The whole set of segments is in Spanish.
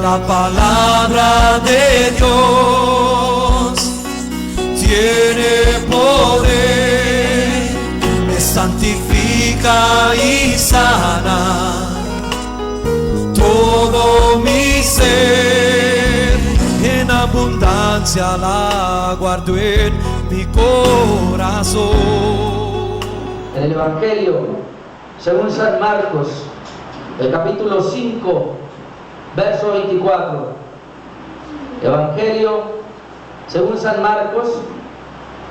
La palabra de Dios tiene poder, me santifica y sana todo mi ser. En abundancia la guardo en mi corazón. En el Evangelio según San Marcos, el capítulo 5, verso 24. Evangelio según San Marcos,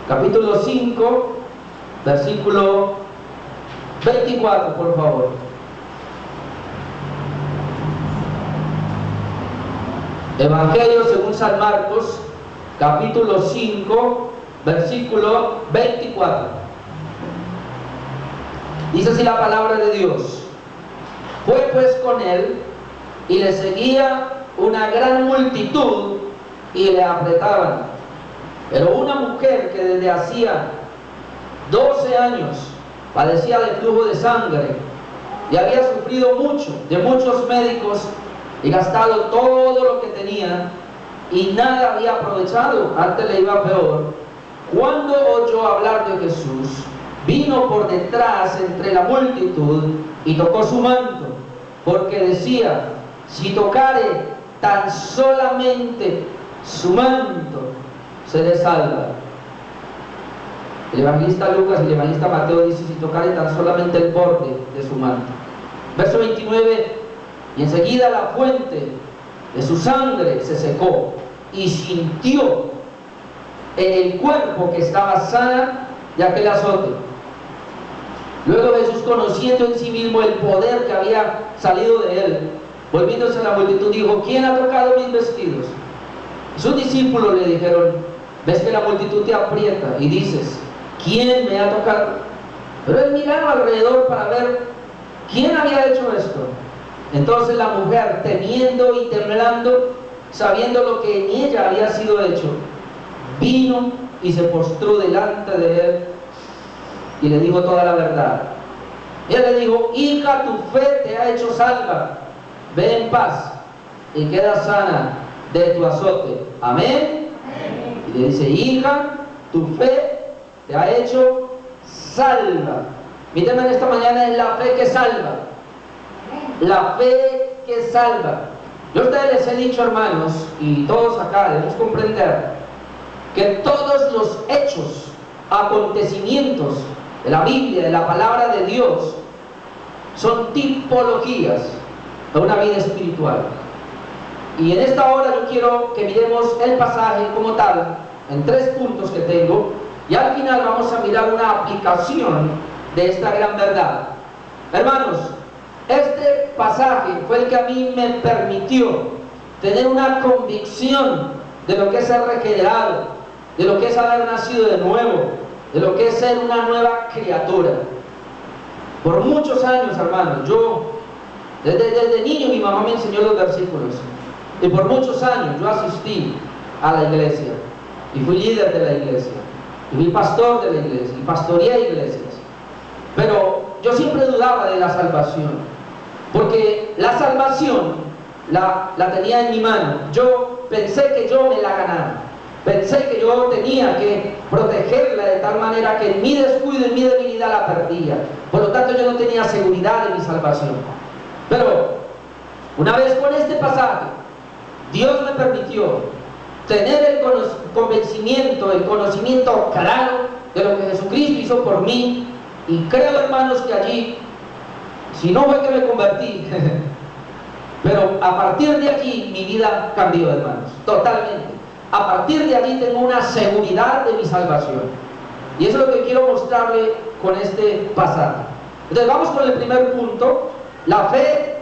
capítulo 5, versículo 24, por favor. Evangelio según San Marcos, capítulo 5, versículo 24. Dice así la palabra de Dios: fue pues con él y le seguía una gran multitud y le apretaban. Pero una mujer que desde hacía 12 años padecía de flujo de sangre y había sufrido mucho de muchos médicos y gastado todo lo que tenía y nada había aprovechado, antes le iba peor, cuando oyó hablar de Jesús, vino por detrás entre la multitud y tocó su manto, porque decía: si tocare tan solamente su manto, seré salva. El evangelista Lucas y el evangelista Mateo dice: si tocare tan solamente el borde de su manto. Verso 29: y enseguida la fuente de su sangre se secó y sintió en el cuerpo que estaba sana de aquel azote. Luego Jesús, conociendo en sí mismo el poder que había salido de él, volviéndose a la multitud, dijo: ¿quién ha tocado mis vestidos? Sus discípulos le dijeron: ves que la multitud te aprieta y dices: ¿quién me ha tocado? Pero él miraba alrededor para ver quién había hecho esto. Entonces la mujer, temiendo y temblando, sabiendo lo que en ella había sido hecho, vino y se postró delante de él y le dijo toda la verdad. Él le dijo: hija, tu fe te ha hecho salva, ve en paz y queda sana de tu azote. Amén. Amén. Y le dice: hija, tu fe te ha hecho salva. Mi tema en esta mañana es la fe que salva. La fe que salva. Yo a ustedes les he dicho, hermanos, y todos acá debemos comprender que todos los hechos, acontecimientos de la Biblia, de la palabra de Dios, son tipologías de una vida espiritual. Y en esta hora yo quiero que miremos el pasaje como tal, en 3 puntos que tengo, y al final vamos a mirar una aplicación de esta gran verdad. Hermanos, este pasaje fue el que a mí me permitió tener una convicción de lo que es ser regenerado, de lo que es haber nacido de nuevo, de lo que es ser una nueva criatura. Por muchos años, hermanos, yo desde niño mi mamá me enseñó los versículos, y por muchos años yo asistí a la iglesia y fui líder de la iglesia y fui pastor de la iglesia y pastoreé iglesias, pero yo siempre dudaba de la salvación, porque la salvación la tenía en mi mano. Yo pensé que yo me la ganaba, pensé que yo tenía que protegerla de tal manera que en mi descuido, en mi debilidad la perdía. Por lo tanto, yo no tenía seguridad de mi salvación. Pero una vez con este pasaje, Dios me permitió tener el convencimiento, el conocimiento claro de lo que Jesucristo hizo por mí. Y creo, hermanos, que allí, si no fue que me convertí, pero a partir de aquí mi vida cambió, hermanos, totalmente. A partir de allí tengo una seguridad de mi salvación. Y eso es lo que quiero mostrarle con este pasaje. Entonces vamos con el primer punto: la fe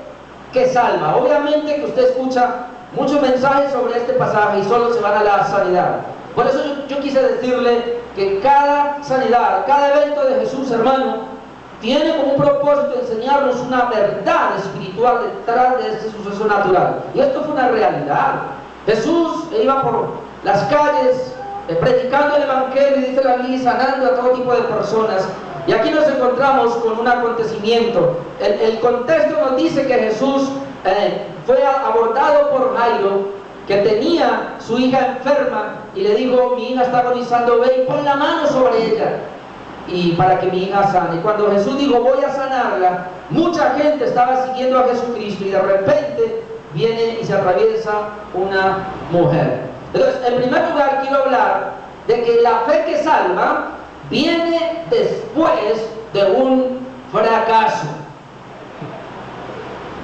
que salva. Obviamente que usted escucha muchos mensajes sobre este pasaje y solo se van a la sanidad. Por eso yo quise decirle que cada sanidad, cada evento de Jesús, hermano, tiene como un propósito enseñarnos una verdad espiritual detrás de este suceso natural. Y esto fue una realidad. Jesús iba por las calles predicando el evangelio, dice la Biblia, sanando a todo tipo de personas. Y aquí nos encontramos con un acontecimiento. El contexto nos dice que Jesús fue abordado por Jairo, que tenía su hija enferma, y le dijo: mi hija está agonizando, ve y pon la mano sobre ella, y para que mi hija sane. Y cuando Jesús dijo: voy a sanarla, mucha gente estaba siguiendo a Jesucristo, y de repente viene y se atraviesa una mujer. Entonces, en primer lugar, quiero hablar de que la fe que salva viene después de un fracaso.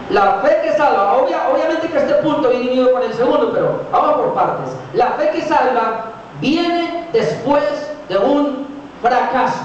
La fe que salva, obviamente que este punto viene unido con el segundo, pero vamos por partes. La fe que salva viene después de un fracaso.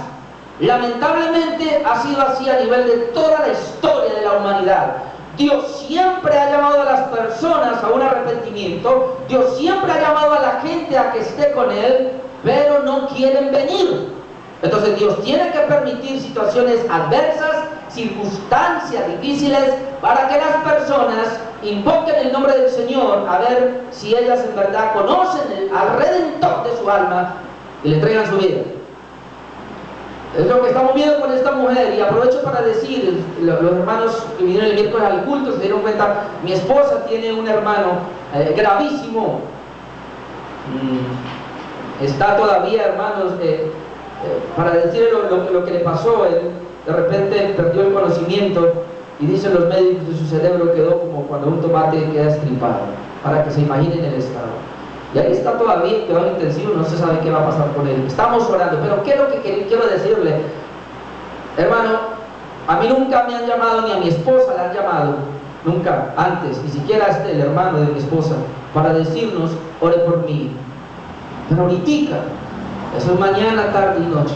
Lamentablemente ha sido así a nivel de toda la historia de la humanidad. Dios siempre ha llamado a las personas a un arrepentimiento, Dios siempre ha llamado a la gente a que esté con Él, pero no quieren venir. Entonces Dios tiene que permitir situaciones adversas, circunstancias difíciles, para que las personas invoquen el nombre del Señor, a ver si ellas en verdad conocen al Redentor de su alma y le entregan su vida. Es lo que estamos viendo con esta mujer. Y aprovecho para decir, los hermanos que vinieron el miércoles al culto se dieron cuenta, mi esposa tiene un hermano gravísimo. Está todavía, hermanos, para decir lo que le pasó, él de repente perdió el conocimiento, y dicen los médicos que su cerebro quedó como cuando un tomate queda estripado, para que se imaginen el estado. Y ahí está todavía, quedó intensivo, no se sabe qué va a pasar con él. Estamos orando, pero ¿qué es lo que quiero decirle? Hermano, a mí nunca me han llamado, ni a mi esposa la han llamado, nunca, antes, ni siquiera el hermano de mi esposa, para decirnos: ore por mí. Pero ahorita, eso es mañana, tarde y noche,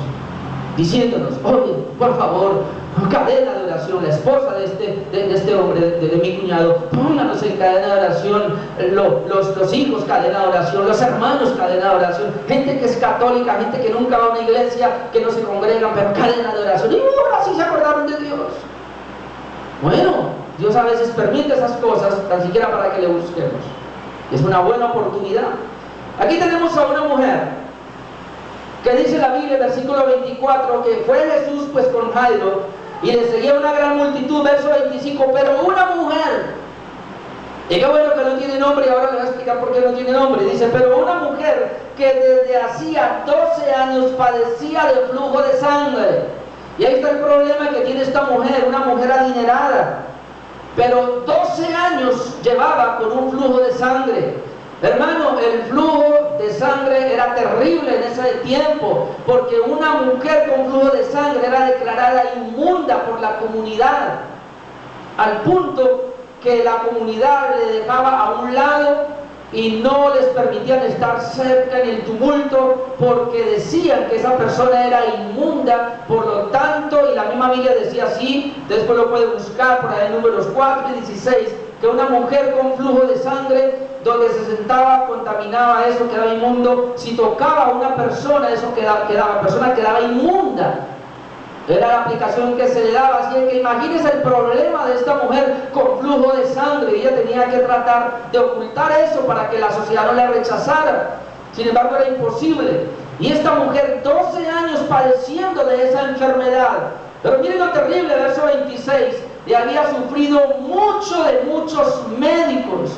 diciéndonos: oye, por favor, cadena de oración. La esposa de este hombre, de mi cuñado, pónganos en cadena de oración, los hijos cadena de oración, los hermanos cadena de oración, gente que es católica, gente que nunca va a una iglesia, que no se congrega, pero cadena de oración. Y ahora sí se acordaron de Dios. Bueno, Dios a veces permite esas cosas, tan siquiera para que le busquemos. Es una buena oportunidad. Aquí tenemos a una mujer que dice la Biblia, versículo 24, que fue Jesús pues con Jairo, y le seguía una gran multitud, verso 25, pero una mujer, y qué bueno que no tiene nombre, y ahora le voy a explicar por qué no tiene nombre. Dice: pero una mujer que desde hacía 12 años padecía de flujo de sangre. Y ahí está el problema que tiene esta mujer, una mujer adinerada, pero 12 años llevaba con un flujo de sangre. Hermano, el flujo de sangre era terrible en ese tiempo, porque una mujer con flujo de sangre era declarada inmunda por la comunidad, al punto que la comunidad le dejaba a un lado y no les permitían estar cerca en el tumulto, porque decían que esa persona era inmunda. Por lo tanto, y la misma Biblia decía así, después lo puede buscar por ahí en Números 4 y 16, que una mujer con flujo de sangre, donde se sentaba, contaminaba, eso quedaba inmundo. Si tocaba a una persona, eso la persona quedaba inmunda. Era la aplicación que se le daba. Así que imagínense el problema de esta mujer con flujo de sangre. Ella tenía que tratar de ocultar eso para que la sociedad no la rechazara. Sin embargo, era imposible. Y esta mujer, 12 años padeciendo de esa enfermedad. Pero miren lo terrible, verso 26, y había sufrido mucho de muchos médicos.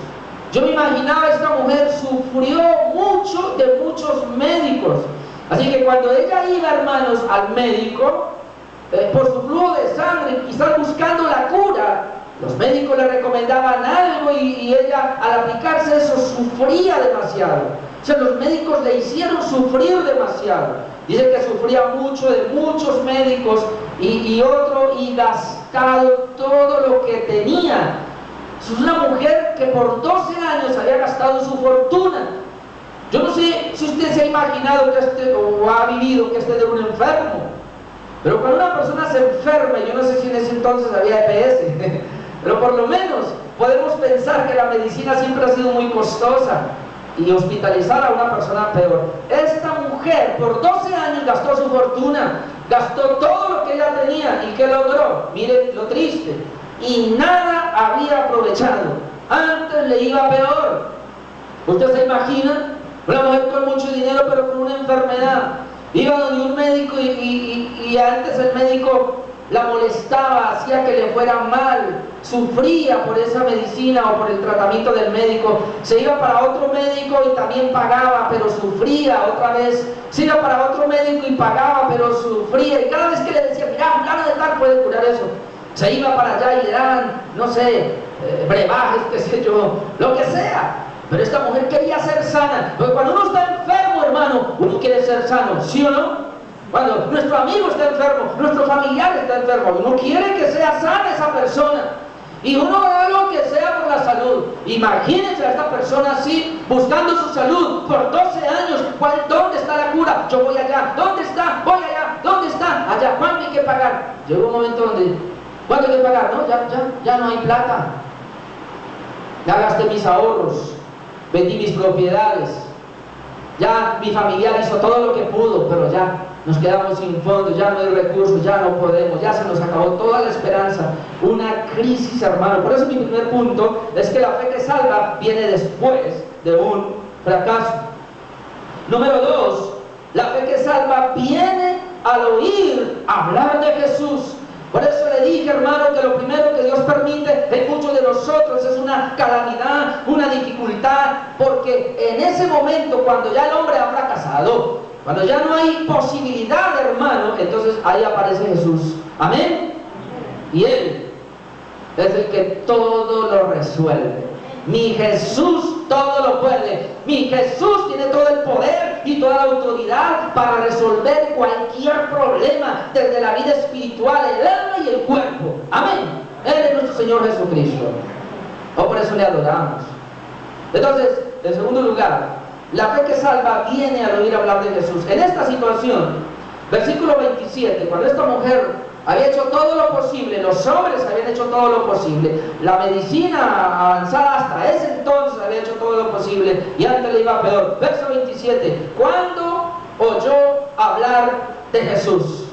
Yo me imaginaba, esta mujer sufrió mucho de muchos médicos. Así que cuando ella iba, hermanos, al médico, por su flujo de sangre, quizás buscando la cura, los médicos le recomendaban algo y ella, al aplicarse eso, sufría demasiado. O sea, los médicos le hicieron sufrir demasiado. Dice que sufría mucho de muchos médicos y gastado todo lo que tenía. Es una mujer que por 12 años había gastado su fortuna. Yo no sé si usted se ha imaginado o ha vivido que esté de un enfermo, pero cuando una persona se enferma, yo no sé si en ese entonces había EPS, pero por lo menos podemos pensar que la medicina siempre ha sido muy costosa y hospitalizar a una persona peor. Esta mujer por 12 años gastó su fortuna, gastó todo lo que ella tenía. ¿Y qué logró? Miren lo triste, y nada había aprovechado. Antes le iba peor. ¿Usted se imagina? Una mujer con mucho dinero pero con una enfermedad. Iba donde un médico y antes el médico la molestaba, hacía que le fuera mal, sufría por esa medicina o por el tratamiento del médico, se iba para otro médico y también pagaba, pero sufría otra vez, se iba para otro médico y pagaba, pero sufría, y cada vez que le decía, mira, fulano de tal puede curar eso, se iba para allá y le daban, no sé, brebajes, qué sé yo, lo que sea. Pero esta mujer quería ser sana, porque cuando uno está enfermo, hermano, uno quiere ser sano, ¿sí o no? Cuando nuestro amigo está enfermo, nuestro familiar está enfermo, uno quiere que sea sana esa persona. Y uno da lo que sea por la salud. Imagínense a esta persona así, buscando su salud por 12 años. ¿Dónde está la cura? Yo voy allá. ¿Dónde está? Voy allá. ¿Dónde está? Allá. ¿Cuánto hay que pagar? Llegó un momento donde, ¿cuánto hay que pagar? No, ya no hay plata. Ya gasté mis ahorros, vendí mis propiedades. Ya mi familiar hizo todo lo que pudo, pero ya nos quedamos sin fondos, ya no hay recursos, ya no podemos, ya se nos acabó toda la esperanza. Una crisis, hermano. Por eso mi primer punto es que la fe que salva viene después de un fracaso. Número 2, la fe que salva viene al oír hablar de Jesús. Por eso le dije, hermano, que lo primero que Dios permite en muchos de nosotros es una calamidad, una dificultad, porque en ese momento, cuando ya el hombre ha fracasado, cuando ya no hay posibilidad, hermano, entonces ahí aparece Jesús. Amén. Y Él es el que todo lo resuelve. Mi Jesús todo lo puede. Mi Jesús tiene todo el poder y toda la autoridad para resolver cualquier problema, desde la vida espiritual, el alma y el cuerpo. Amén. Él es nuestro Señor Jesucristo. Por eso le adoramos. Entonces, en segundo lugar, la fe que salva viene al oír hablar de Jesús. En esta situación, versículo 27, cuando esta mujer había hecho todo lo posible, los hombres habían hecho todo lo posible, la medicina avanzada hasta ese entonces había hecho todo lo posible, y antes le iba peor. Verso 27, cuando oyó hablar de Jesús,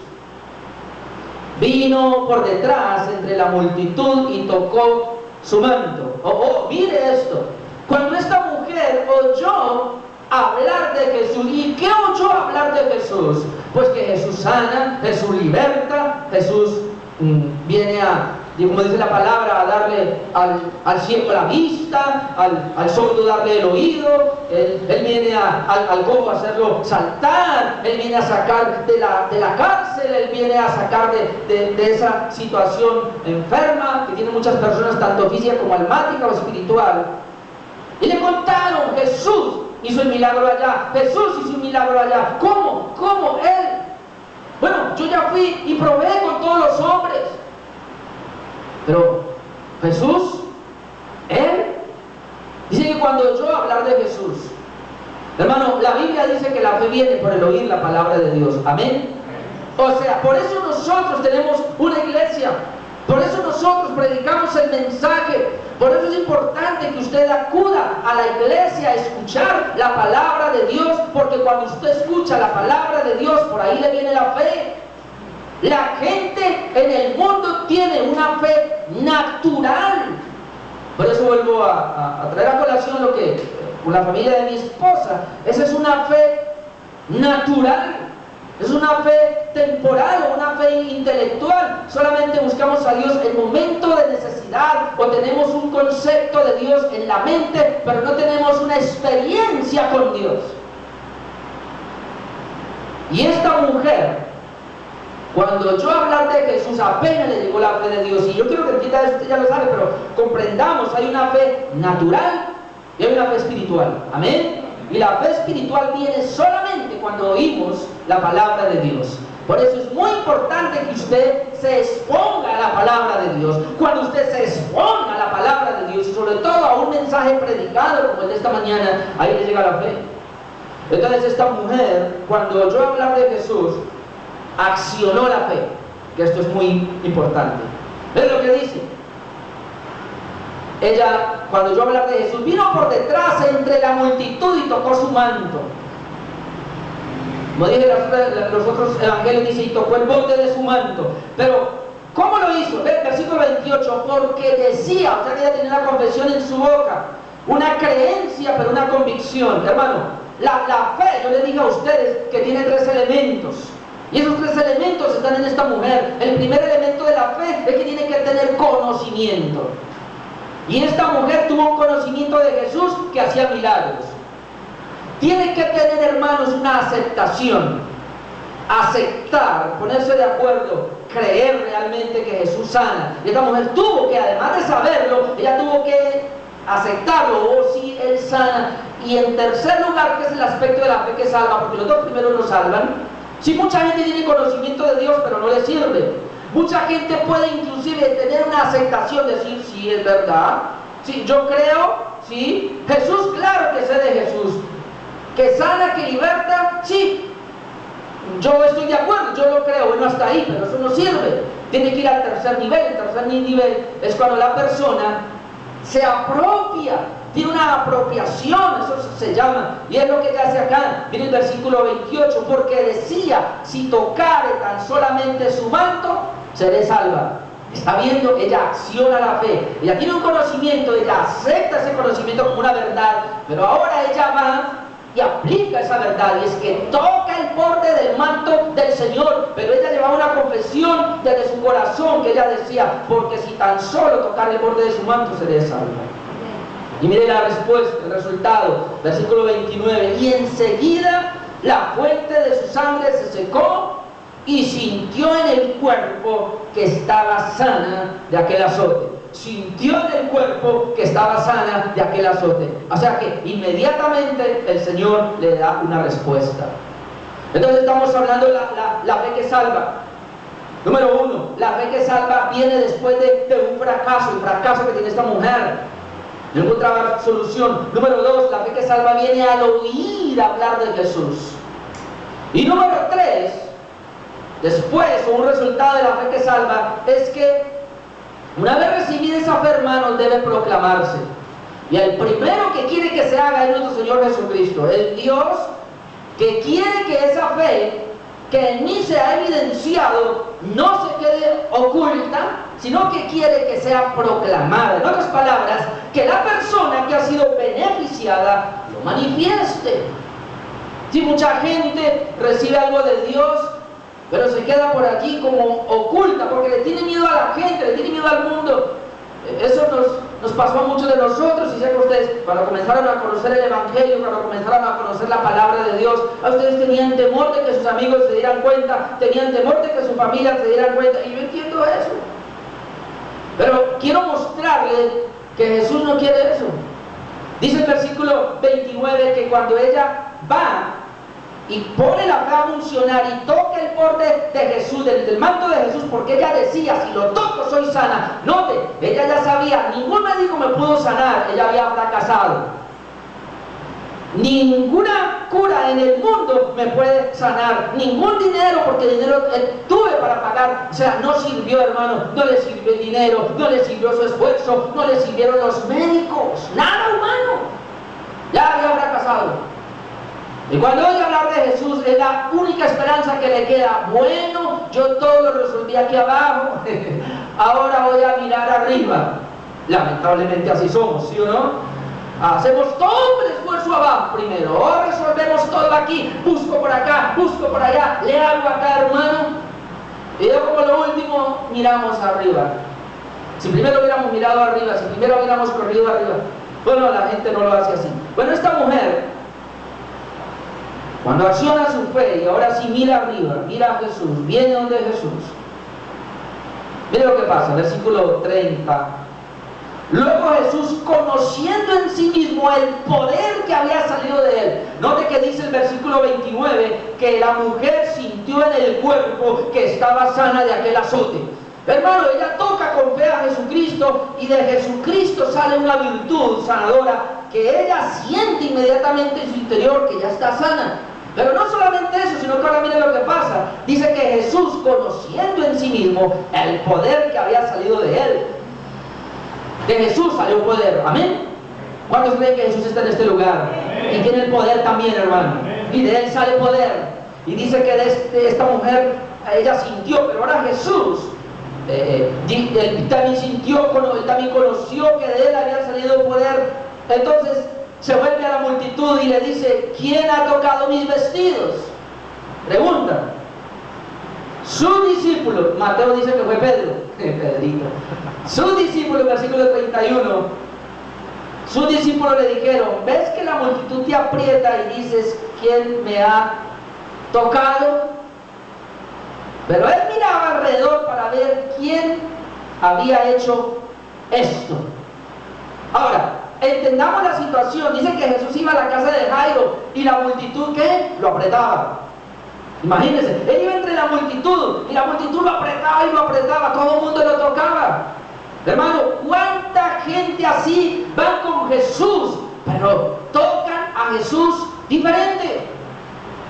vino por detrás entre la multitud y tocó su manto. Mire esto, cuando esta mujer oyó hablar de Jesús. ¿Y qué oyó hablar de Jesús? Pues que Jesús sana, Jesús liberta, Jesús viene a, como dice la palabra, a darle al ciego la vista, al sordo darle el oído, él viene al cojo a hacerlo saltar, él viene a sacar de la cárcel, él viene a sacar de esa situación enferma que tienen muchas personas, tanto física como almática o espiritual. Y le contaron, Jesús hizo el milagro allá, Jesús hizo un milagro allá. ¿Cómo? ¿Cómo? Él. Bueno, yo ya fui y probé con todos los hombres. Pero Jesús, Él, dice que cuando oyó hablar de Jesús, hermano, la Biblia dice que la fe viene por el oír la palabra de Dios. Amén. O sea, por eso nosotros tenemos una iglesia. Por eso nosotros predicamos el mensaje. Por eso es importante que usted acuda a la iglesia a escuchar la palabra de Dios, porque cuando usted escucha la palabra de Dios, por ahí le viene la fe. La gente en el mundo tiene una fe natural. Por eso vuelvo a traer a colación lo que con la familia de mi esposa. Esa es una fe natural. Es una fe temporal o una fe intelectual. Solamente buscamos a Dios en momento de necesidad, o tenemos un concepto de Dios en la mente, pero no tenemos una experiencia con Dios. Y esta mujer, cuando oyó hablar de Jesús, apenas le llegó la fe de Dios. Y yo quiero que entienda eso, usted ya lo sabe, pero comprendamos, hay una fe natural y hay una fe espiritual. Amén. Y la fe espiritual viene solamente cuando oímos la palabra de Dios. Por eso es muy importante que usted se exponga a la palabra de Dios. Cuando usted se exponga a la palabra de Dios, y sobre todo a un mensaje predicado como el de esta mañana, ahí le llega la fe. Entonces esta mujer, cuando oyó hablar de Jesús, accionó la fe, que esto es muy importante. ¿Ves lo que dice? Ella, cuando yo hablar de Jesús, vino por detrás entre la multitud y tocó su manto. Como dije, los otros evangelios dice, y tocó el borde de su manto. Pero, ¿cómo lo hizo? Versículo 28, porque decía, o sea que ella tenía una confesión en su boca, una creencia, pero una convicción. Hermano, la fe, yo les dije a ustedes que tiene tres elementos. Y esos tres elementos están en esta mujer. El primer elemento de la fe es que tiene que tener conocimiento. Y esta mujer tuvo un conocimiento de Jesús que hacía milagros. Tiene que tener, hermanos, una aceptación. Aceptar, ponerse de acuerdo, creer realmente que Jesús sana. Y esta mujer tuvo que, además de saberlo, ella tuvo que aceptarlo. Oh, sí, Él sana. Y en tercer lugar, que es el aspecto de la fe que salva, porque los dos primeros no salvan. Sí, mucha gente tiene conocimiento de Dios, pero no le sirve. Mucha gente puede inclusive tener una aceptación, decir, sí, es verdad, sí, yo creo, sí, Jesús, claro que sé de Jesús, que sana, que liberta, sí, yo estoy de acuerdo, yo lo creo, bueno, hasta ahí, pero eso no sirve. Tiene que ir al tercer nivel. El tercer nivel es cuando la persona se apropia, tiene una apropiación, eso se llama, y es lo que hace acá. Viene el versículo 28, porque decía, si tocare tan solamente su manto, seré salva. Está viendo, ella acciona la fe, ella tiene un conocimiento, ella acepta ese conocimiento como una verdad, pero ahora ella va y aplica esa verdad, y es que toca el borde del manto del Señor. Pero ella llevaba una confesión desde su corazón, que ella decía, porque si tan solo tocar el borde de su manto, seré salva. Y mire la respuesta, el resultado, versículo 29, y enseguida la fuente de su sangre se secó y sintió en el cuerpo que estaba sana de aquel azote. Sintió en el cuerpo que estaba sana de aquel azote. O sea que inmediatamente el Señor le da una respuesta. Entonces estamos hablando de la fe que salva. Número uno, la fe que salva viene después de un fracaso, el fracaso que tiene esta mujer. No encontraba solución. Número dos, la fe que salva viene al oír hablar de Jesús. Y número tres, después, o un resultado de la fe que salva, es que una vez recibida esa fe, hermanos, debe proclamarse. Y el primero que quiere que se haga es nuestro Señor Jesucristo, el Dios que quiere que esa fe que en mí se ha evidenciado no se quede oculta, sino que quiere que sea proclamada. En otras palabras, que la persona que ha sido beneficiada lo manifieste. Si mucha gente recibe algo de Dios, pero se queda por aquí como oculta, porque le tiene miedo a la gente, le tiene miedo al mundo. Eso nos pasó a muchos de nosotros, y sé que ustedes, cuando comenzaron a conocer el Evangelio, cuando comenzaron a conocer la palabra de Dios, a ustedes tenían temor de que sus amigos se dieran cuenta, tenían temor de que su familia se dieran cuenta, y yo entiendo eso. Pero quiero mostrarle que Jesús no quiere eso. Dice el versículo 29 que cuando ella va y pone la fe a funcionar y toca el borde de Jesús, del manto de Jesús, porque ella decía, si lo toco soy sana. Note, ella ya sabía, ningún médico me pudo sanar, ella había fracasado. Ninguna cura en el mundo me puede sanar, ningún dinero, porque dinero tuve para pagar, o sea, no sirvió, hermano, no le sirvió el dinero, no le sirvió su esfuerzo, no le sirvieron los médicos, nada humano, ya había fracasado. Y cuando oye hablar de Jesús, es la única esperanza que le queda. Bueno, yo todo lo resolví aquí abajo, ahora voy a mirar arriba. Lamentablemente así somos, ¿sí o no? Hacemos todo el esfuerzo abajo primero, o resolvemos todo aquí, busco por acá, busco por allá, le hago acá, hermano, y yo como lo último miramos arriba. Si primero hubiéramos mirado arriba, si primero hubiéramos corrido arriba, bueno, la gente no lo hace así. Bueno, esta mujer, cuando acciona su fe y ahora sí mira arriba, mira a Jesús, viene donde Jesús, mire lo que pasa, versículo 30. Luego Jesús, conociendo en sí mismo el poder que había salido de él. Note que dice el versículo 29 que la mujer sintió en el cuerpo que estaba sana de aquel azote. Hermano, ella toca con fe a Jesucristo, y de Jesucristo sale una virtud sanadora que ella siente inmediatamente en su interior que ya está sana. Pero no solamente eso, sino que ahora miren lo que pasa. Dice que Jesús, conociendo en sí mismo el poder que había salido de él. De Jesús salió poder, amén. ¿Cuántos creen que Jesús está en este lugar? Amén. Y tiene el poder también, hermano. Amén. Y de él sale poder. Y dice que de esta mujer, ella sintió, pero ahora Jesús, él también sintió, él también conoció que de él había salido poder. Entonces se vuelve a la multitud y le dice, ¿quién ha tocado mis vestidos? Pregunta. Sus discípulos, Mateo dice que fue Pedro, Pedrito. Sus discípulos, versículo 31, sus discípulos le dijeron: ¿ves que la multitud te aprieta y dices, ¿quién me ha tocado? Pero él miraba alrededor para ver quién había hecho esto. Ahora, entendamos la situación. Dice que Jesús iba a la casa de Jairo y la multitud, ¿qué? Lo apretaba. Imagínense, él iba entre la multitud y la multitud lo apretaba y lo apretaba, todo el mundo lo tocaba. Hermano, ¿cuánta gente así van con Jesús, pero tocan a Jesús diferente?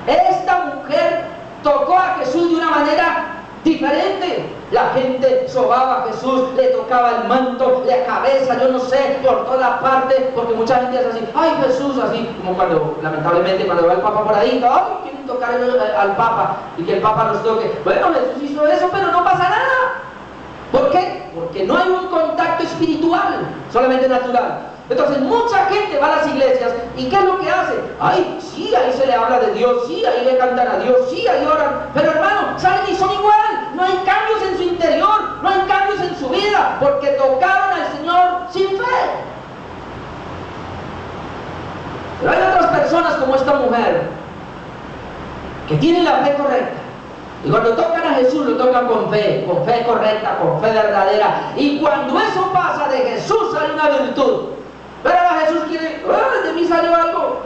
Esta mujer tocó a Jesús de una manera diferente. La gente sobaba a Jesús, le tocaba el manto, la cabeza, yo no sé, por toda parte, porque mucha gente es así: ay, Jesús, así como cuando, lamentablemente, cuando va el Papa por ahí, ay, quieren tocar al Papa y que el Papa nos toque. Bueno, Jesús hizo eso, pero no pasa nada. ¿Por qué? Porque no hay un contacto espiritual, solamente natural. Entonces mucha gente va a las iglesias y ¿qué es lo que hace? Ay, sí, ahí se le habla de Dios, sí, ahí le cantan a Dios, sí, ahí oran, pero hermano, salen y son igual. No hay cambios en su interior, no hay cambios en su vida, porque tocaron al Señor sin fe. Pero hay otras personas como esta mujer que tienen la fe correcta. Y cuando tocan a Jesús, lo tocan con fe correcta, con fe verdadera. Y cuando eso pasa, de Jesús sale una virtud. Pero ahora Jesús quiere: ¡ay, de mí salió algo!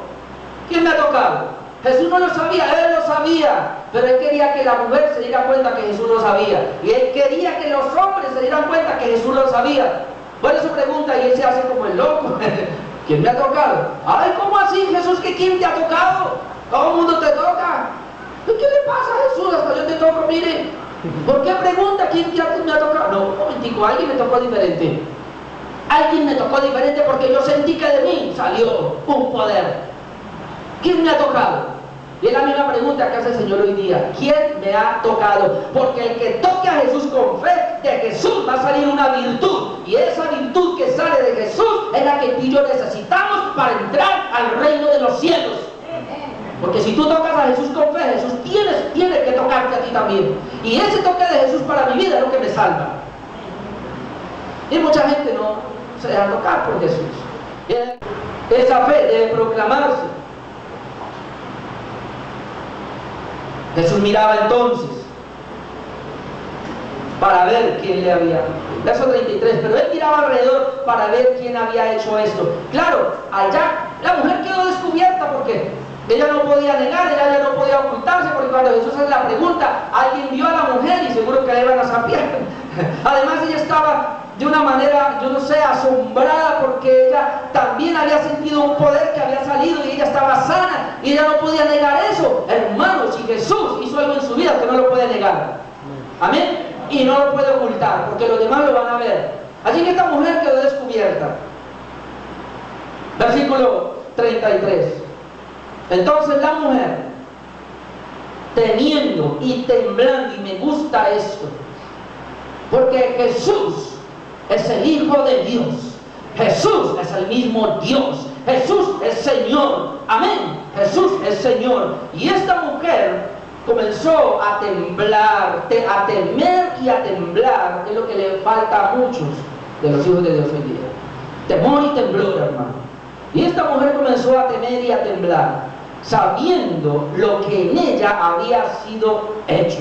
¿Quién me ha tocado? Jesús no lo sabía, él lo sabía. Pero él quería que la mujer se diera cuenta que Jesús lo sabía. Y él quería que los hombres se dieran cuenta que Jesús lo sabía. Por eso pregunta y él se hace como el loco: ¿quién me ha tocado? ¡Ay, cómo así, Jesús, que quién te ha tocado! Todo el mundo te toca. ¿Qué le pasa a Jesús? Hasta yo te toco, mire. ¿Por qué pregunta quién me ha tocado? No, un momentico, alguien me tocó diferente. Alguien me tocó diferente porque yo sentí que de mí salió un poder. ¿Quién me ha tocado? Y es la misma pregunta que hace el Señor hoy día: ¿quién me ha tocado? Porque el que toque a Jesús con fe, de Jesús va a salir una virtud. Y esa virtud que sale de Jesús es la que tú y yo necesitamos para entrar al reino de los cielos. Porque si tú tocas a Jesús con fe, Jesús tiene que tocarte a ti también. Y ese toque de Jesús para mi vida es lo que me salva. Y mucha gente no se deja tocar por Jesús. Esa fe debe proclamarse. Jesús miraba entonces para ver quién le había. Verso 33, pero él miraba alrededor para ver quién había hecho esto. Claro, allá la mujer quedó descubierta porque ella no podía negar, ella no podía ocultarse, porque cuando Jesús hace la pregunta, alguien vio a la mujer y seguro que le iban a sapiar. Además, ella estaba de una manera, yo no sé, asombrada, porque ella también había sentido un poder que había salido y ella estaba sana y ella no podía negar eso. Hermanos, si Jesús hizo algo en su vida, que no lo puede negar. Amén. Y no lo puede ocultar, porque los demás lo van a ver. Así que esta mujer quedó descubierta. Versículo 33. Entonces la mujer, temiendo y temblando, y me gusta esto, porque Jesús es el Hijo de Dios, Jesús es el mismo Dios, Jesús es Señor, amén, Jesús es Señor. Y esta mujer comenzó a temblar, a temer y a temblar, es lo que le falta a muchos de los hijos de Dios hoy día. Temor y temblor, hermano. Y esta mujer comenzó a temer y a temblar, sabiendo lo que en ella había sido hecho.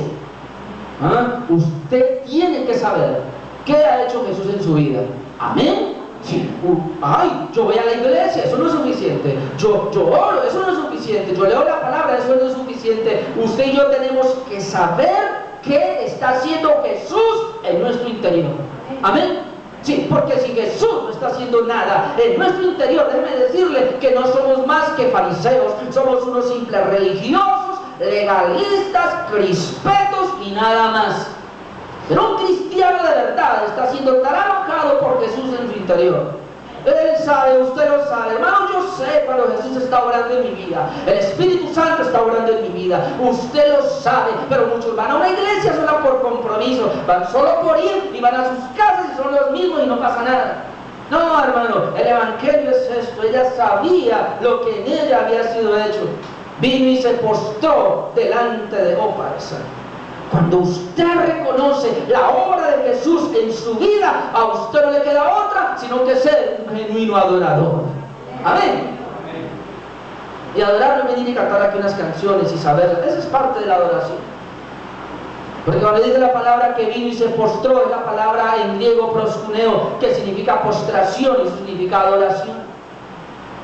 Usted tiene que saber qué ha hecho Jesús en su vida. Amén. Sí. Ay, yo voy a la iglesia, eso no es suficiente. Yo oro, eso no es suficiente. Yo leo la palabra, eso no es suficiente. Usted y yo tenemos que saber qué está haciendo Jesús en nuestro interior. Amén. Sí, porque si Jesús no está haciendo nada en nuestro interior, déjeme decirle que no somos más que fariseos, somos unos simples religiosos, legalistas, crispetos y nada más. Pero un cristiano de verdad está siendo trabajado por Jesús en su interior. Él sabe, usted lo sabe, hermano, yo sé cuando Jesús está obrando en mi vida, el Espíritu Santo está obrando en mi vida, usted lo sabe, pero muchos van a una iglesia solo por compromiso, van solo por ir y van a sus casas y son los mismos y no pasa nada. No, hermano, el Evangelio es esto, ella sabía lo que en ella había sido hecho, vino y se postró delante de Opa, Cuando usted reconoce la obra de Jesús en su vida, a usted no le queda otra sino que ser un genuino adorador. Amén. Y adorar no me tiene que cantar aquí unas canciones y saberlas. Esa es parte de la adoración. Porque cuando dice la palabra que vino y se postró, es la palabra en griego proskuneo, que significa postración y significa adoración.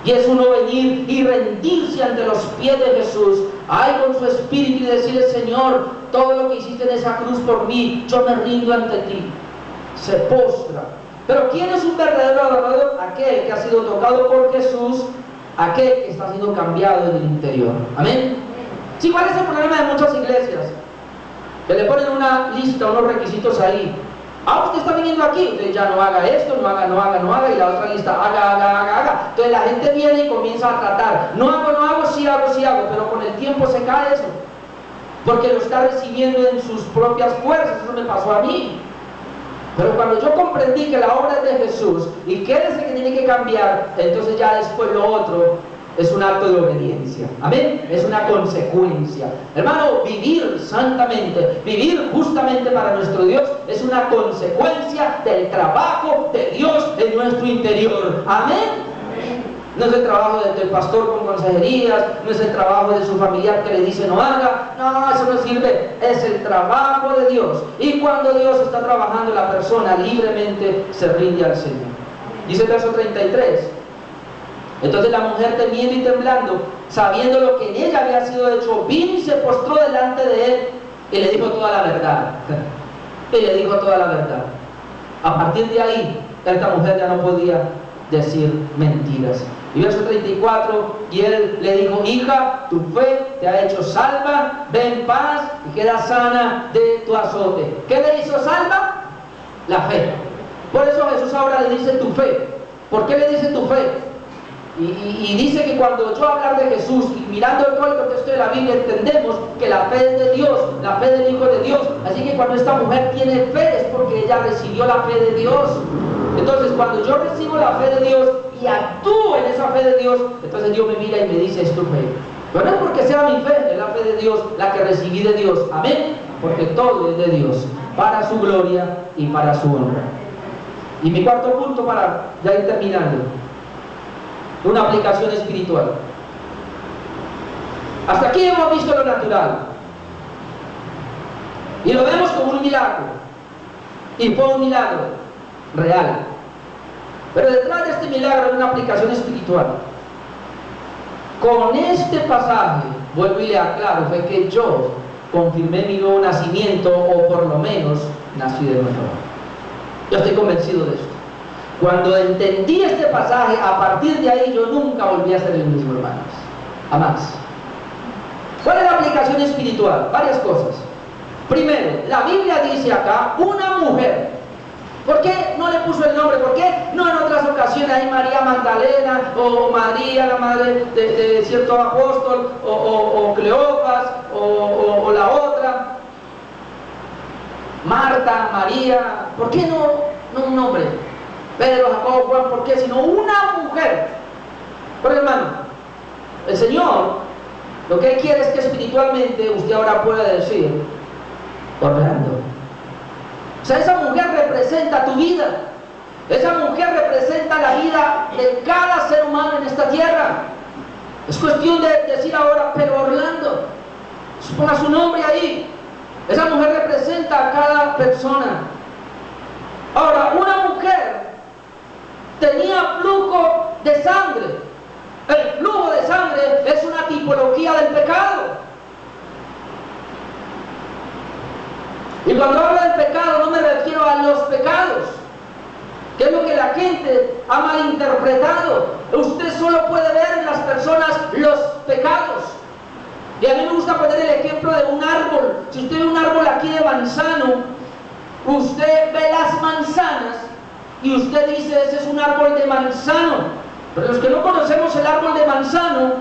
Y es uno venir y rendirse ante los pies de Jesús, ay, con su espíritu, y decirle: Señor, todo lo que hiciste en esa cruz por mí, yo me rindo ante ti. Se postra. Pero ¿quién es un verdadero adorador? Aquel que ha sido tocado por Jesús, aquel que está siendo cambiado en el interior. Amén. Sí, ¿cuál es el problema de muchas iglesias? Que le ponen una lista, unos requisitos ahí. Ah, usted está viniendo aquí, usted ya no haga esto, no haga, y la otra lista, haga. Entonces la gente viene y comienza a tratar. No hago, sí hago, pero con el tiempo se cae eso. Porque lo está recibiendo en sus propias fuerzas. Eso me pasó a mí. Pero cuando yo comprendí que la obra es de Jesús y que Él es el que tiene que cambiar, entonces ya después lo otro es un acto de obediencia. Amén. Es una consecuencia. Hermano, vivir santamente, vivir justamente para nuestro Dios es una consecuencia del trabajo de Dios en nuestro interior. Amén. No es el trabajo del pastor con consejerías, no es el trabajo de su familiar que le dice no haga. No, eso no sirve. Es el trabajo de Dios. Y cuando Dios está trabajando, la persona libremente se rinde al Señor. Dice el verso 33. Entonces la mujer, temiendo y temblando, sabiendo lo que en ella había sido hecho, vino y se postró delante de él y le dijo toda la verdad. Y le dijo toda la verdad. A partir de ahí, esta mujer ya no podía decir mentiras. Y verso 34, y él le dijo: hija, tu fe te ha hecho salva, ve en paz y queda sana de tu azote. ¿Qué le hizo salva? La fe. Por eso Jesús ahora le dice tu fe. ¿Por qué le dice tu fe? Y dice que cuando yo hablar de Jesús y mirando todo el contexto de la Biblia, entendemos que la fe es de Dios, la fe del Hijo de Dios. Así que cuando esta mujer tiene fe es porque ella recibió la fe de Dios. Entonces cuando yo recibo la fe de Dios y actúo en esa fe de Dios, entonces Dios me mira y me dice: es tu fe. Pero no es porque sea mi fe, es la fe de Dios, la que recibí de Dios. Amén. Porque todo es de Dios, para su gloria y para su honra. Y mi cuarto punto, para ya ir terminando, una aplicación espiritual. Hasta aquí hemos visto lo natural y lo vemos como un milagro, y fue un milagro real. Pero detrás de este milagro hay una aplicación espiritual. Con este pasaje, vuelvo y le aclaro, fue que yo confirmé mi nuevo nacimiento, o por lo menos nací de nuevo. Yo estoy convencido de esto. Cuando entendí este pasaje, a partir de ahí yo nunca volví a ser el mismo, hermanos. Jamás. ¿Cuál es la aplicación espiritual? Varias cosas. Primero, la Biblia dice acá, una mujer. ¿Por qué no le puso el nombre? ¿Por qué no en otras ocasiones hay María Magdalena, o María, la madre de cierto apóstol, o Cleofas, o la otra, Marta, María? ¿Por qué no un nombre? Pedro, Jacobo, Juan, ¿por qué? Sino una mujer. Pero hermano, el Señor lo que Él quiere es que espiritualmente usted ahora pueda decir: Orlando. O sea, esa mujer representa tu vida. Esa mujer representa la vida de cada ser humano en esta tierra. Es cuestión de decir ahora: pero Orlando, ponga su nombre ahí. Esa mujer representa a cada persona. Ahora, una mujer tenía flujo de sangre. El flujo de sangre es una tipología del pecado. Y cuando hablo del pecado no me refiero a los pecados, que es lo que la gente ha malinterpretado. Usted solo puede ver en las personas los pecados. Y a mí me gusta poner el ejemplo de un árbol. Si usted ve un árbol aquí de manzano, usted ve las manzanas y usted dice: ese es un árbol de manzano. Pero los que no conocemos el árbol de manzano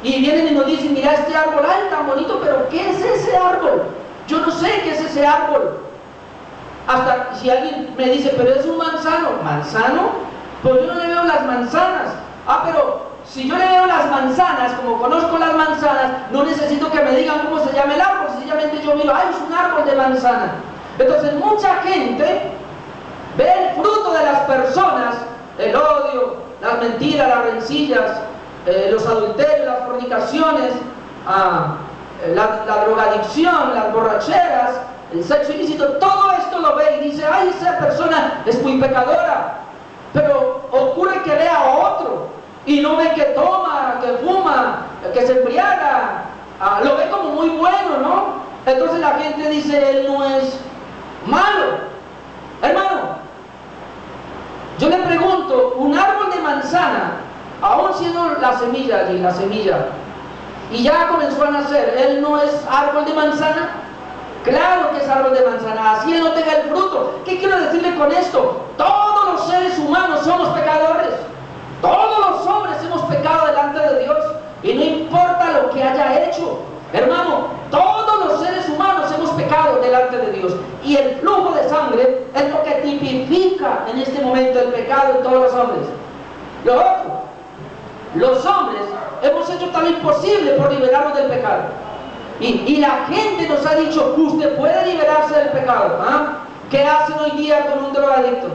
y vienen y nos dicen: mira este árbol, ay, tan bonito, pero ¿qué es ese árbol? Yo no sé qué es ese árbol. Hasta si alguien me dice: pero es un manzano. ¿Manzano? Pues yo no le veo las manzanas. Ah, pero si yo le veo las manzanas, como conozco las manzanas, no necesito que me digan cómo se llama el árbol. Si se llama inmediatamente yo miro, ¡ay, es un árbol de manzana! Entonces mucha gente ve el fruto de las personas, el odio, las mentiras, las rencillas, los adulterios, las fornicaciones, la drogadicción, las borracheras, el sexo ilícito, todo esto lo ve y dice, ¡ay, esa persona es muy pecadora! Pero ocurre que ve a otro y no ve que toma, que fuma, que se embriaga, lo ve como muy bueno, ¿no? Entonces la gente dice, él no es malo. Hermano, yo le pregunto, un árbol de manzana, aún siendo la semilla allí, la semilla, y ya comenzó a nacer, ¿él no es árbol de manzana? Claro que es árbol de manzana, así él no tenga el fruto. ¿Qué quiero decirle con esto? Todos los seres humanos somos pecadores. Todos los hombres hemos pecado delante de Dios. Y no importa lo que haya hecho. Hermano, todos los seres humanos hemos pecado delante de Dios. Y el flujo de sangre es lo que tipifica en este momento el pecado en todos los hombres. Lo otro, los hombres hemos hecho tal imposible por liberarnos del pecado. Y la gente nos ha dicho, usted puede liberarse del pecado. ¿Qué hacen hoy día con un drogadicto?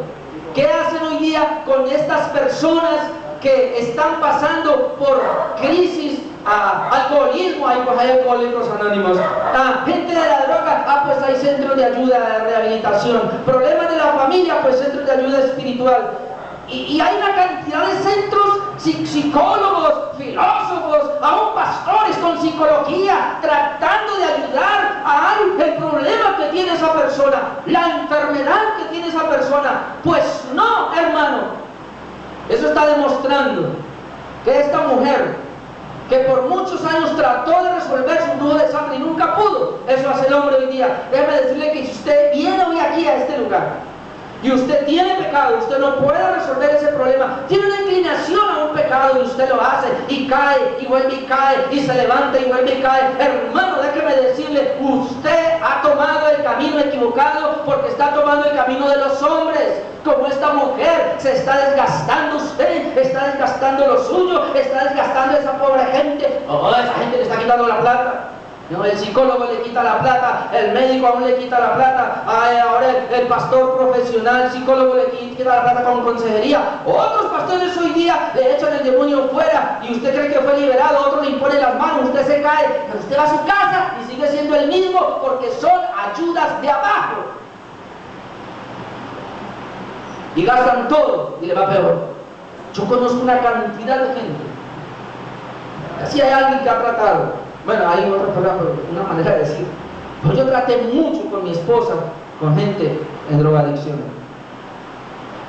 ¿Qué hacen hoy día con estas personas que están pasando por crisis, alcoholismo? Hay alcohólicos anónimos, gente de la droga, pues hay centros de ayuda, de rehabilitación, problemas de la familia, pues centros de ayuda espiritual. Y hay una cantidad de centros, psicólogos, filósofos, aún pastores con psicología, tratando de ayudar a el problema que tiene esa persona, la enfermedad que tiene esa persona. Pues no, hermano. Eso está demostrando que esta mujer, que por muchos años trató de resolver su flujo de sangre y nunca pudo, eso hace el hombre hoy día. Déjeme decirle que si usted viene hoy aquí a este lugar, y usted tiene pecado, usted no puede resolver ese problema, tiene una inclinación a un pecado y usted lo hace y cae y vuelve y cae y se levanta y vuelve y cae, hermano, déjeme decirle, usted ha tomado el camino equivocado porque está tomando el camino de los hombres. Como esta mujer, se está desgastando usted, está desgastando lo suyo, está desgastando a esa pobre gente. Esa gente le está quitando la plata. No, el psicólogo le quita la plata, el médico aún le quita la plata, ahora el pastor profesional, psicólogo le quita la plata con consejería. Otros pastores hoy día le echan el demonio fuera y usted cree que fue liberado, otro le impone las manos, usted se cae, pero usted va a su casa y sigue siendo el mismo porque son ayudas de abajo. Y gastan todo y le va peor. Yo conozco una cantidad de gente. Así hay alguien que ha tratado. Bueno, hay otra palabra, una manera de decir. Pues yo traté mucho con mi esposa, con gente en drogadicción.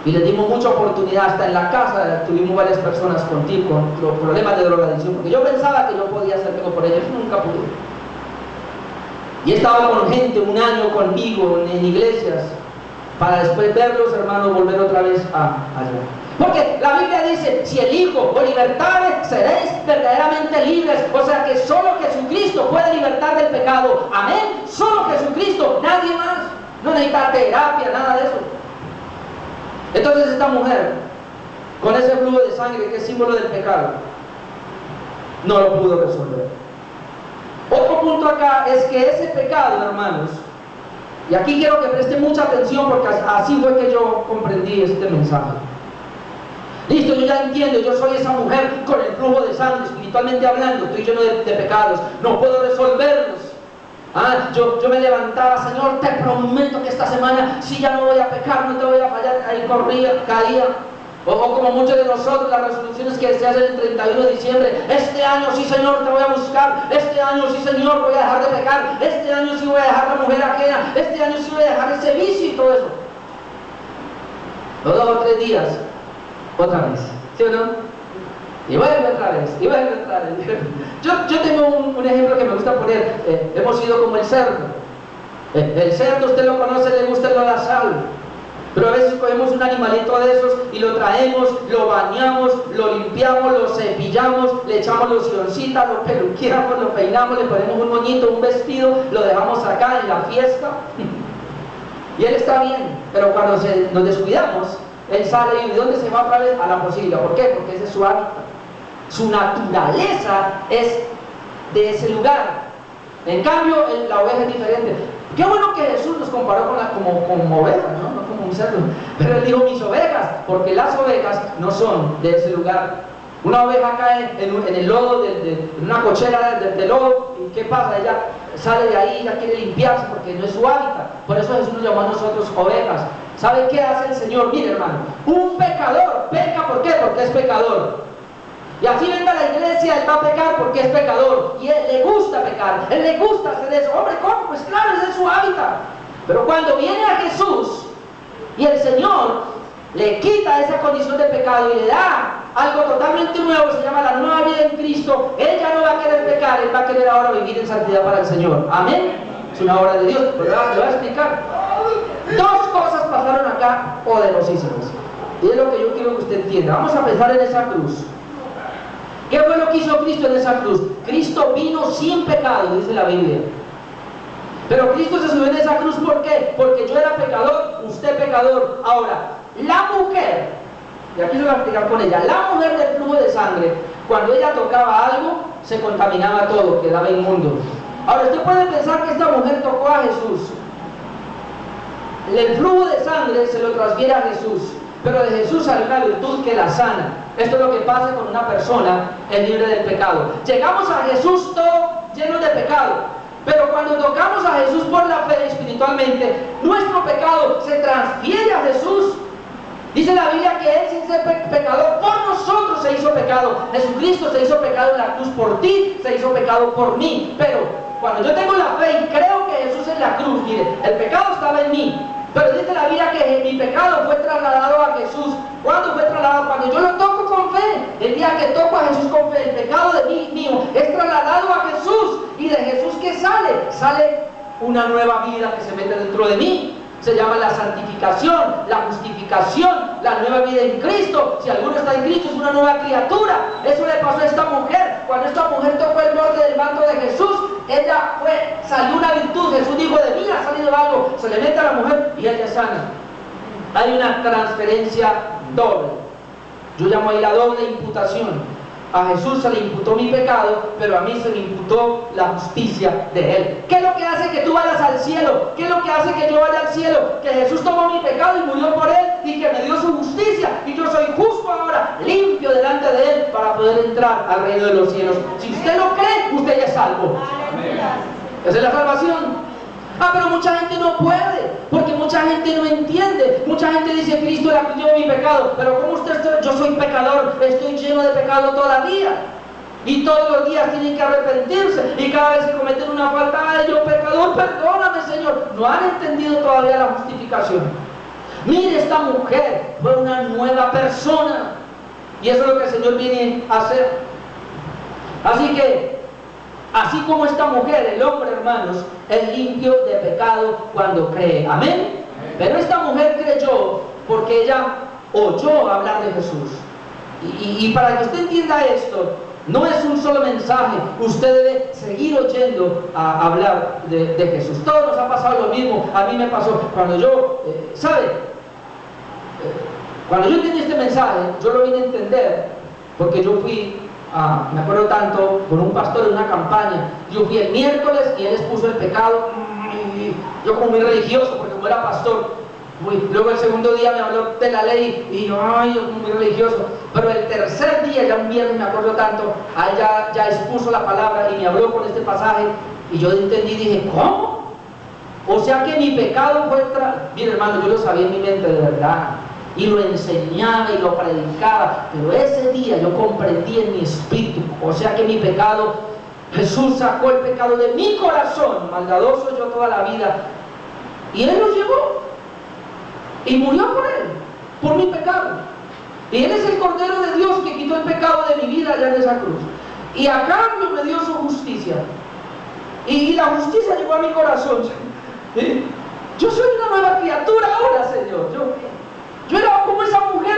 Y le dimos mucha oportunidad, hasta en la casa tuvimos varias personas con los problemas de drogadicción, porque yo pensaba que yo podía hacer algo por ellos, nunca pude. Y he estado con gente un año conmigo en iglesias, para después verlos, hermanos, volver otra vez allá. Porque la Biblia dice, si el Hijo os libertare, seréis verdaderamente libres. O sea que solo Jesucristo puede libertar del pecado. Amén. Solo Jesucristo, nadie más. No necesita terapia, nada de eso. Entonces esta mujer, con ese flujo de sangre que es símbolo del pecado, no lo pudo resolver. Otro punto acá es que ese pecado, hermanos, y aquí quiero que presten mucha atención porque así fue que yo comprendí este mensaje. Listo, yo ya entiendo, yo soy esa mujer con el flujo de sangre, espiritualmente hablando, estoy lleno de pecados, no puedo resolverlos. Yo me levantaba, Señor, te prometo que esta semana sí ya no voy a pecar, no te voy a fallar, ahí corría, caía. O como muchos de nosotros, las resoluciones que se hacen el 31 de diciembre, este año sí, Señor, te voy a buscar, este año sí, Señor, voy a dejar de pecar, este año sí voy a dejar la mujer ajena, este año sí voy a dejar ese vicio y todo eso. Los 2 o 3 días, otra vez, ¿sí o no? Y vuelve otra vez, y vuelve otra vez. Yo tengo un ejemplo que me gusta poner, hemos sido como el cerdo. El cerdo, usted lo conoce, le gusta el lodazal. Pero a veces cogemos un animalito de esos y lo traemos, lo bañamos, lo limpiamos, lo cepillamos, le echamos locioncita, lo peluqueamos, lo peinamos, le ponemos un moñito, un vestido, lo dejamos acá en la fiesta. Y él está bien, pero cuando nos descuidamos, él sale y ¿de dónde se va otra vez? A la pocilga. ¿Por qué? Porque ese es su hábitat. Su naturaleza es de ese lugar. En cambio, la oveja es diferente. Qué bueno que Jesús nos comparó como ovejas, ¿no? No como un cerdo. Pero Él dijo mis ovejas, porque las ovejas no son de ese lugar. Una oveja cae en el lodo, en una cochera de lodo, ¿y qué pasa? Ella sale de ahí, ella quiere limpiarse porque no es su hábitat. Por eso Jesús nos llamó a nosotros ovejas. ¿Sabe qué hace el Señor? Mire, hermano, un pecador peca, ¿por qué? Porque es pecador. Y así venga a la iglesia, él va a pecar porque es pecador. Y él le gusta pecar, él le gusta hacer eso. Hombre, ¿cómo? Pues claro, ese es su hábitat. Pero cuando viene a Jesús y el Señor le quita esa condición de pecado y le da algo totalmente nuevo, se llama la nueva vida en Cristo, él ya no va a querer pecar, él va a querer ahora vivir en santidad para el Señor. Amén. Es una obra de Dios. Pero le voy a explicar. Dos cosas pasaron acá poderosísimas. Y es lo que yo quiero que usted entienda. Vamos a pensar en esa cruz. ¿Qué fue lo que hizo Cristo en esa cruz? Cristo vino sin pecado, dice la Biblia. Pero Cristo se subió en esa cruz, ¿por qué? Porque yo era pecador, usted pecador. Ahora, la mujer, y aquí lo voy a explicar con ella, la mujer del flujo de sangre, cuando ella tocaba algo, se contaminaba todo, quedaba inmundo. Ahora, usted puede pensar que esta mujer tocó a Jesús. El flujo de sangre se lo transfiere a Jesús, pero de Jesús sale una virtud que la sana. Esto es lo que pasa cuando una persona es libre del pecado. Llegamos a Jesús todo lleno de pecado, pero cuando tocamos a Jesús por la fe espiritualmente, nuestro pecado se transfiere a Jesús. Dice la Biblia que Él, sin ser pecador, por nosotros se hizo pecado. Jesucristo se hizo pecado en la cruz por ti, se hizo pecado por mí. Pero cuando yo tengo la fe y creo que Jesús en la cruz, mire, el pecado estaba en mí. Pero dice la Biblia que mi pecado fue trasladado a Jesús. ¿Cuándo fue trasladado? Cuando yo lo toco con fe. El día que toco a Jesús con fe, el pecado de mí mío es trasladado a Jesús. Y de Jesús, ¿qué sale? Sale una nueva vida que se mete dentro de mí. Se llama la santificación, la justificación, la nueva vida en Cristo. Si alguno está en Cristo, es una nueva criatura. Eso le pasó a esta mujer. Cuando esta mujer tocó el borde del manto de Jesús, salió una virtud. Jesús dijo, de mí ha salido algo. Se le mete a la mujer y ella sana. Hay una transferencia doble. Yo llamo ahí la doble imputación. A Jesús se le imputó mi pecado, pero a mí se me imputó la justicia de Él. ¿Qué es lo que hace que tú vayas al cielo? ¿Qué es lo que hace que yo vaya al cielo? Que Jesús tomó mi pecado y murió por Él y que me dio su justicia. Y yo soy justo ahora, limpio delante de Él para poder entrar al reino de los cielos. Si usted lo cree, usted ya es salvo. Esa es la salvación. Pero mucha gente no puede, porque mucha gente no entiende. Mucha gente dice, Cristo llevó mi pecado. Pero ¿cómo usted? Yo soy pecador, estoy lleno de pecado todavía. Y todos los días tienen que arrepentirse. Y cada vez que cometen una falta, ay, yo pecador, perdóname, Señor. No han entendido todavía la justificación. Mire, esta mujer fue una nueva persona. Y eso es lo que el Señor viene a hacer. Así que, así como esta mujer, el hombre, hermanos, es limpio de pecado cuando cree. Amén. Pero esta mujer creyó porque ella oyó hablar de Jesús. Y para que usted entienda esto, no es un solo mensaje. Usted debe seguir oyendo a hablar de Jesús. Todos nos ha pasado lo mismo. A mí me pasó cuando yo, cuando yo entendí este mensaje, yo lo vine a entender porque yo fui, me acuerdo tanto, con un pastor en una campaña. Yo fui el miércoles y él expuso el pecado. Y yo como muy religioso, porque como era pastor, luego el segundo día me habló de la ley y yo como muy religioso. Pero el tercer día, ya un viernes, me acuerdo tanto, él ya expuso la palabra y me habló con este pasaje. Y yo entendí y dije, ¿cómo? O sea que mi pecado fue... Mire, hermano, yo lo sabía en mi mente de verdad. Y lo enseñaba y lo predicaba, pero ese día yo comprendí en mi espíritu, o sea que mi pecado, Jesús sacó el pecado de mi corazón, maldadoso yo toda la vida, y Él lo llevó y murió por Él, por mi pecado. Y Él es el Cordero de Dios que quitó el pecado de mi vida allá en esa cruz, y a cambio me dio su justicia, y la justicia llegó a mi corazón. Yo soy una nueva criatura ahora, Señor. Yo era como esa mujer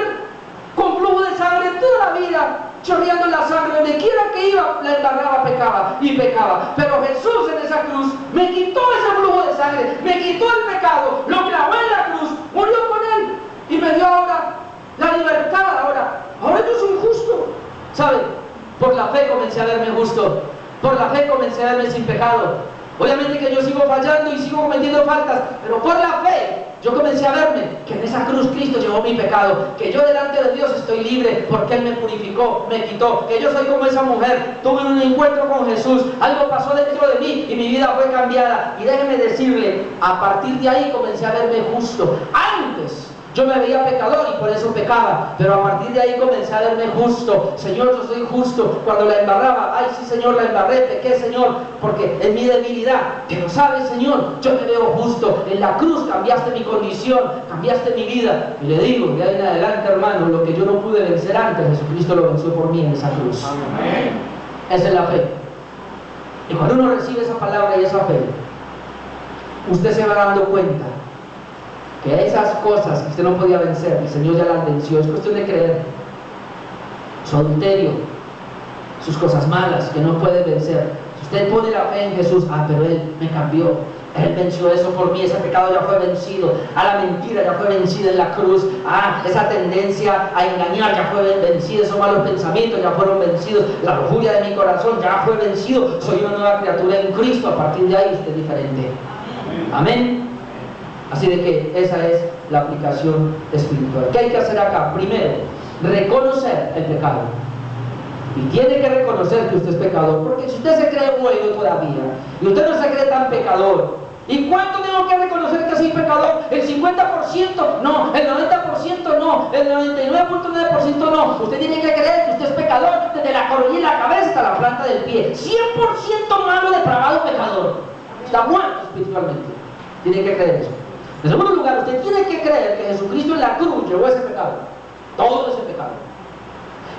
con flujo de sangre toda la vida, chorreando la sangre, donde quiera que iba, la embarraba, pecaba y pecaba. Pero Jesús en esa cruz me quitó ese flujo de sangre, me quitó el pecado, lo clavó en la cruz, murió con Él y me dio ahora la libertad. Ahora yo soy justo. ¿Saben? Por la fe comencé a verme justo, por la fe comencé a verme sin pecado. Obviamente que yo sigo fallando y sigo cometiendo faltas, pero por la fe yo comencé a verme que en esa cruz Cristo llevó mi pecado, que yo delante de Dios estoy libre porque Él me purificó, me quitó, que yo soy como esa mujer, tuve un encuentro con Jesús, algo pasó dentro de mí y mi vida fue cambiada. Y déjeme decirle, a partir de ahí comencé a verme justo. Antes yo me veía pecador y por eso pecaba, pero a partir de ahí comencé a verme justo. Señor, yo soy justo. Cuando la embarraba, ay sí Señor, la embarré, pequé Señor, porque es mi debilidad. Pero sabes Señor, yo me veo justo. En la cruz cambiaste mi condición, cambiaste mi vida. Y le digo, de ahí en adelante hermano, lo que yo no pude vencer antes, Jesucristo lo venció por mí en esa cruz. Amén. Esa es la fe. Y cuando uno recibe esa palabra y esa fe, usted se va dando cuenta que esas cosas que usted no podía vencer, el Señor ya las venció. Es cuestión de creer. Su adulterio, sus cosas malas que no puede vencer. Si usted pone la fe en Jesús, pero Él me cambió, Él venció eso por mí, ese pecado ya fue vencido, la mentira ya fue vencida en la cruz, esa tendencia a engañar ya fue vencida, esos malos pensamientos ya fueron vencidos, la lujuria de mi corazón ya fue vencido, soy una nueva criatura en Cristo. A partir de ahí usted es diferente. Amén. Así de que esa es la aplicación espiritual. ¿Qué hay que hacer acá? Primero, reconocer el pecado. Y tiene que reconocer que usted es pecador, porque si usted se cree bueno todavía y usted no se cree tan pecador, ¿y cuánto tengo que reconocer que soy pecador? ¿El 50%? No. ¿El 90%? No. ¿El 99.9% no? Usted tiene que creer que usted es pecador desde la coronilla de la cabeza hasta la planta del pie. 100% malo, depravado, pecador. Está muerto espiritualmente. Tiene que creer eso. En segundo lugar, usted tiene que creer que Jesucristo en la cruz llevó ese pecado, todo ese pecado.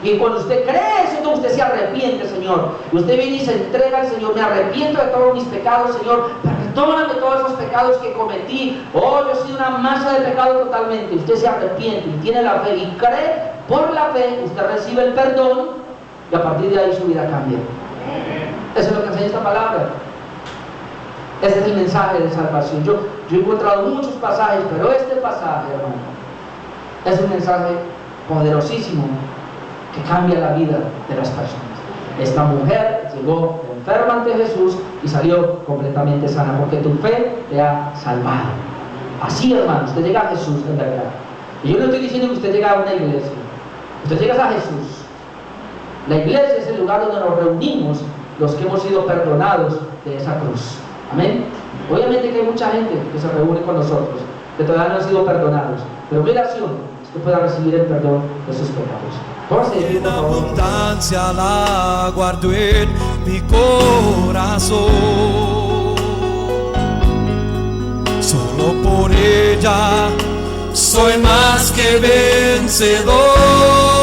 Y cuando usted cree eso, entonces usted se arrepiente, Señor. Y usted viene y se entrega al Señor. Me arrepiento de todos mis pecados, Señor. Perdóname todos esos pecados que cometí. Oh, yo soy una masa de pecado totalmente. Usted se arrepiente y tiene la fe y cree. Por la fe, usted recibe el perdón y a partir de ahí su vida cambia. Eso es lo que enseña esta palabra. Ese es el mensaje de salvación. Yo he encontrado muchos pasajes, pero este pasaje, hermano, es un mensaje poderosísimo que cambia la vida de las personas. Esta mujer llegó enferma ante Jesús y salió completamente sana, porque tu fe te ha salvado. Así, hermano, usted llega a Jesús en verdad. Y yo no estoy diciendo que usted llega a una iglesia. Usted llega a Jesús. La iglesia es el lugar donde nos reunimos los que hemos sido perdonados de esa cruz. Amén. Obviamente que hay mucha gente que se reúne con nosotros, que todavía no han sido perdonados, pero mi oración es que pueda recibir el perdón de sus pecados. En abundancia la guardo en mi corazón, solo por ella soy más que vencedor.